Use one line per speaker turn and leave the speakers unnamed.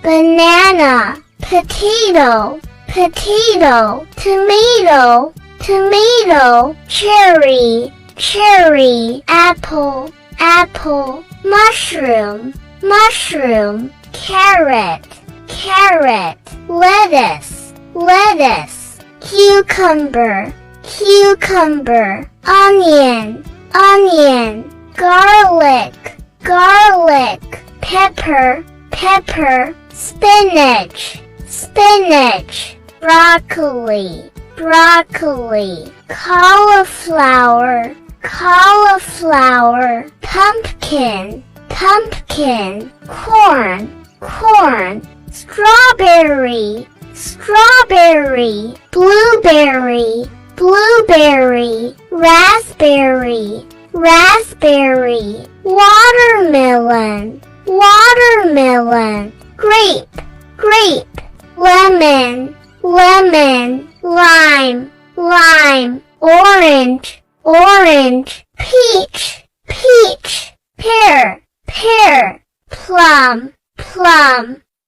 banana, potato, potato, tomato, tomato, cherry, cherry, apple, apple, mushroom, mushroom, carrot, carrot, lettuce, lettuce, cucumber, cucumber, onion, onion, garlic, garlic, pepper, pepper, spinach, spinach, broccoli, broccoli, cauliflower, cauliflower, pumpkin, pumpkin, corn, corn, strawberry, strawberry, blueberry, blueberry, raspberry, raspberry, watermelon, watermelon, grape, grape, lemon, lemon, lime, lime, orange, orange, peach, peach, pear, pear, plum, plum,